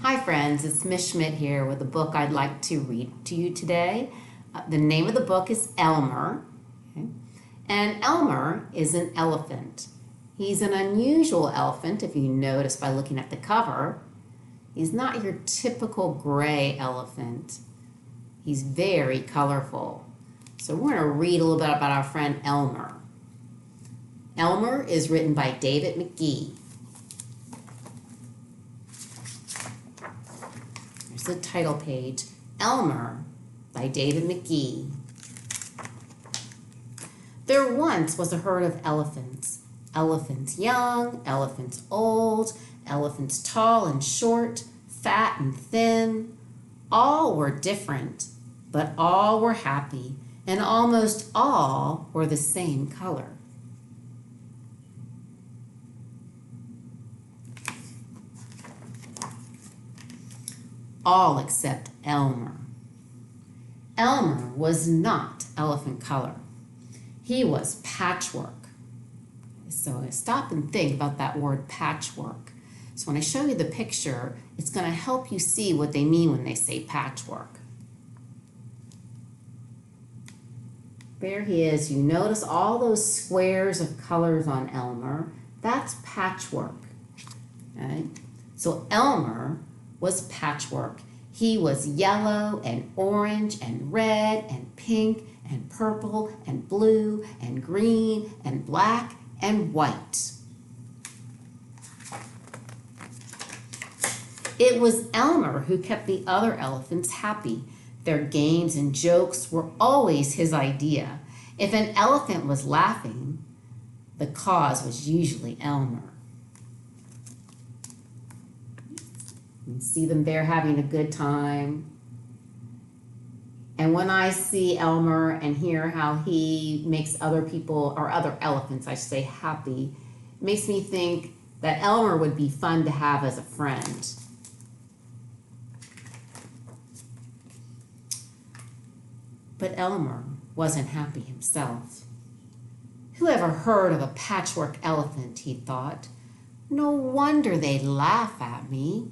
Hi friends, it's Miss Schmidt here with a book I'd like to read to you today. The name of the book is Elmer. Okay? And Elmer is an elephant. He's an unusual elephant, if you notice by looking at the cover. He's not your typical gray elephant. He's very colorful. So we're going to read a little bit about our friend Elmer. Elmer is written by David McGee. Here's the title page, Elmer by David McGee. There once was a herd of elephants. Elephants young, elephants old, elephants tall and short, fat and thin. All were different, but all were happy, and almost all were the same color. All except Elmer. Elmer was not elephant color. He was patchwork. So stop and think about that word patchwork. So when I show you the picture, it's going to help you see what they mean when they say patchwork. There he is. You notice all those squares of colors on Elmer. That's patchwork. Okay? So Elmer was patchwork. He was yellow and orange and red and pink and purple and blue and green and black and white. It was Elmer who kept the other elephants happy. Their games and jokes were always his idea. If an elephant was laughing, the cause was usually Elmer. You see them there having a good time. And when I see Elmer and hear how he makes other people, or other elephants, I should say, happy, it makes me think that Elmer would be fun to have as a friend. But Elmer wasn't happy himself. Who ever heard of a patchwork elephant, he thought. No wonder they'd laugh at me.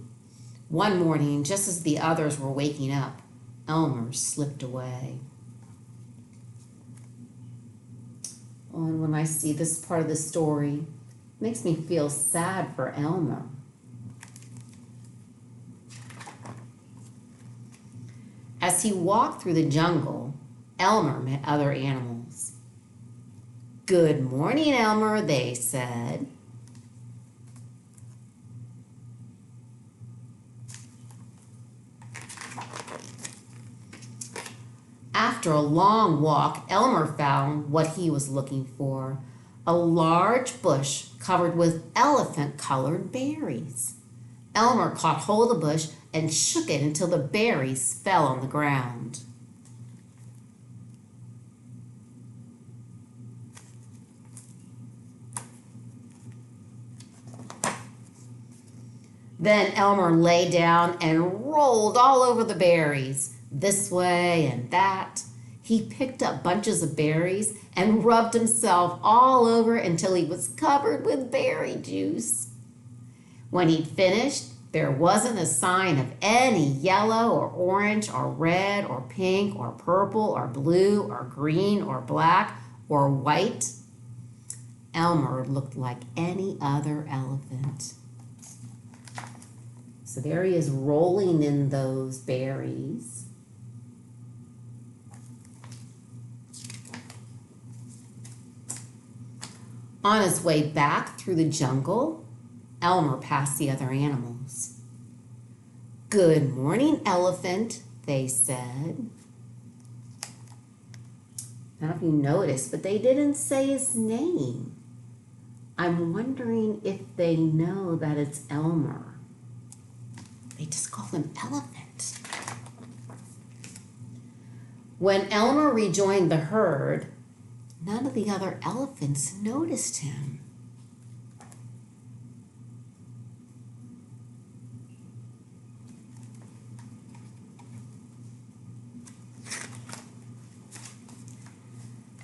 One morning, just as the others were waking up, Elmer slipped away. Oh, and when I see this part of the story, it makes me feel sad for Elmer. As he walked through the jungle, Elmer met other animals. "Good morning, Elmer," they said. After a long walk, Elmer found what he was looking for, a large bush covered with elephant-colored berries. Elmer caught hold of the bush and shook it until the berries fell on the ground. Then Elmer lay down and rolled all over the berries, this way and that. He picked up bunches of berries and rubbed himself all over until he was covered with berry juice. When he'd finished, there wasn't a sign of any yellow or orange or red or pink or purple or blue or green or black or white. Elmer looked like any other elephant. So there he is rolling in those berries. On his way back through the jungle, Elmer passed the other animals. "Good morning, elephant," they said. I don't know if you noticed, but they didn't say his name. I'm wondering if they know that it's Elmer. They just call him Elephant. When Elmer rejoined the herd, none of the other elephants noticed him.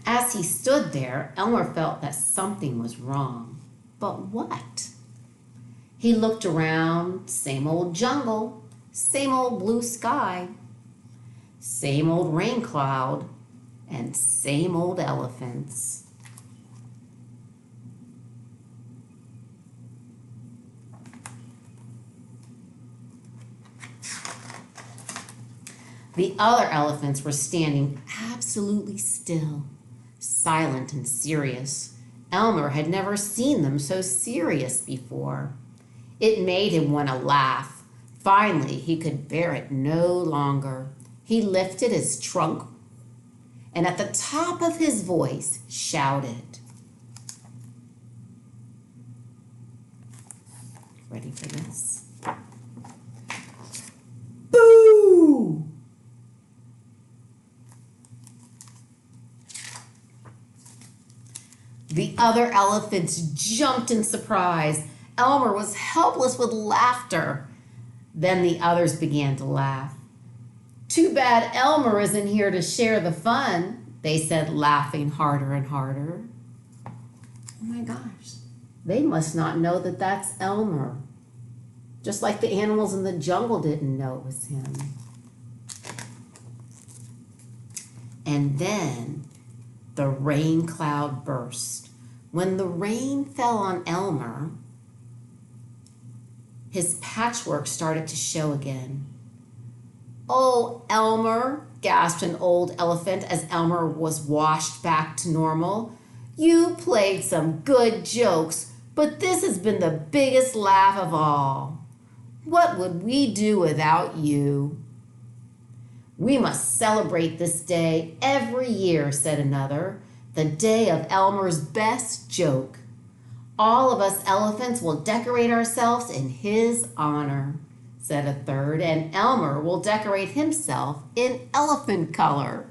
As he stood there, Elmer felt that something was wrong. But what? He looked around, same old jungle, same old blue sky, same old rain cloud, and same old elephants. The other elephants were standing absolutely still, silent and serious. Elmer had never seen them so serious before. It made him want to laugh. Finally, he could bear it no longer. He lifted his trunk and at the top of his voice shouted. Ready for this? Boo! The other elephants jumped in surprise. Elmer was helpless with laughter. Then the others began to laugh. Too bad Elmer isn't here to share the fun, they said, laughing harder and harder. Oh my gosh, they must not know that that's Elmer. Just like the animals in the jungle didn't know it was him. And then the rain cloud burst. When the rain fell on Elmer, his patchwork started to show again. "Oh, Elmer," gasped an old elephant as Elmer was washed back to normal. "You played some good jokes, but this has been the biggest laugh of all. What would we do without you?" "We must celebrate this day every year," said another, "the day of Elmer's best joke. All of us elephants will decorate ourselves in his honor," said a third, "and Elmer will decorate himself in elephant color."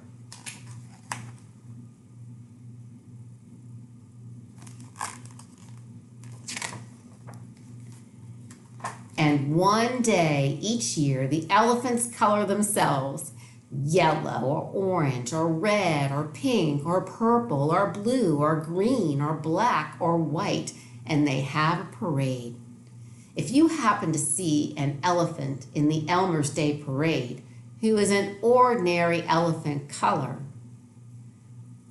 And one day each year, the elephants color themselves yellow or orange or red or pink or purple or blue or green or black or white, and they have a parade. If you happen to see an elephant in the Elmer's Day Parade who is an ordinary elephant color,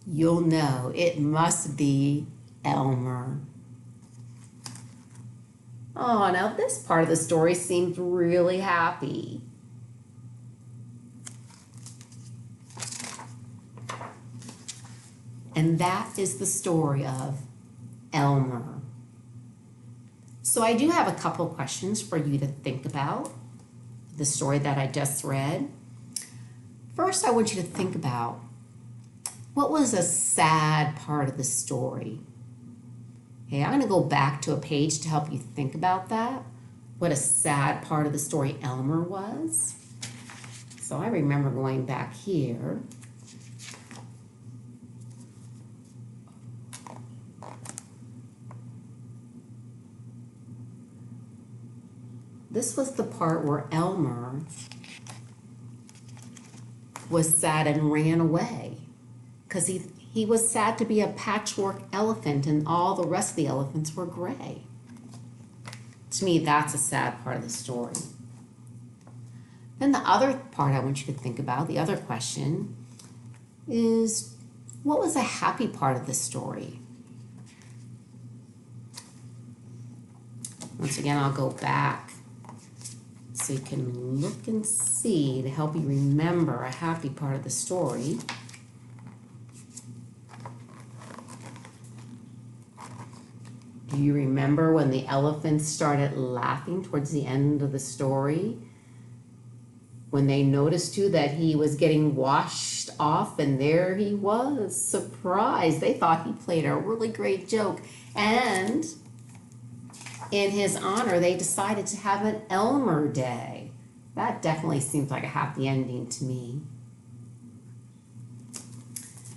you'll know it must be Elmer. Oh, now this part of the story seems really happy. And that is the story of Elmer. So I do have a couple questions for you to think about the story that I just read. First, I want you to think about what was a sad part of the story. Okay, I'm going to go back to a page to help you think about that, what a sad part of the story Elmer was. So I remember going back here. This was the part where Elmer was sad and ran away because he was sad to be a patchwork elephant and all the rest of the elephants were gray. To me, that's a sad part of the story. Then the other part I want you to think about, the other question, is what was a happy part of the story? Once again, I'll go back so you can look and see to help you remember a happy part of the story. Do you remember when the elephants started laughing towards the end of the story? When they noticed too that he was getting washed off and there he was, surprised. They thought he played a really great joke. And in his honor, they decided to have an Elmer Day. That definitely seems like a happy ending to me.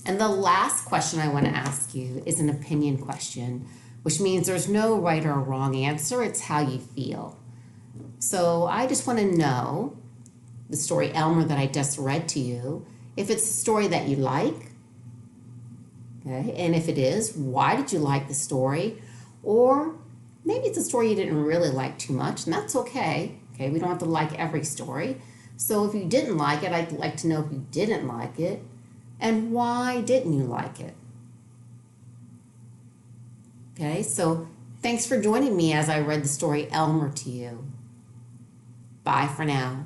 And the last question I want to ask you is an opinion question, which means there's no right or wrong answer. It's how you feel. So I just want to know, the story Elmer that I just read to you, if it's a story that you like, okay, and if it is, why did you like the story? Or Maybe it's a story you didn't really like too much, and that's okay. Okay, we don't have to like every story. So if you didn't like it, I'd like to know if you didn't like it and why didn't you like it. Okay, so thanks for joining me as I read the story Elmer to you. Bye for now.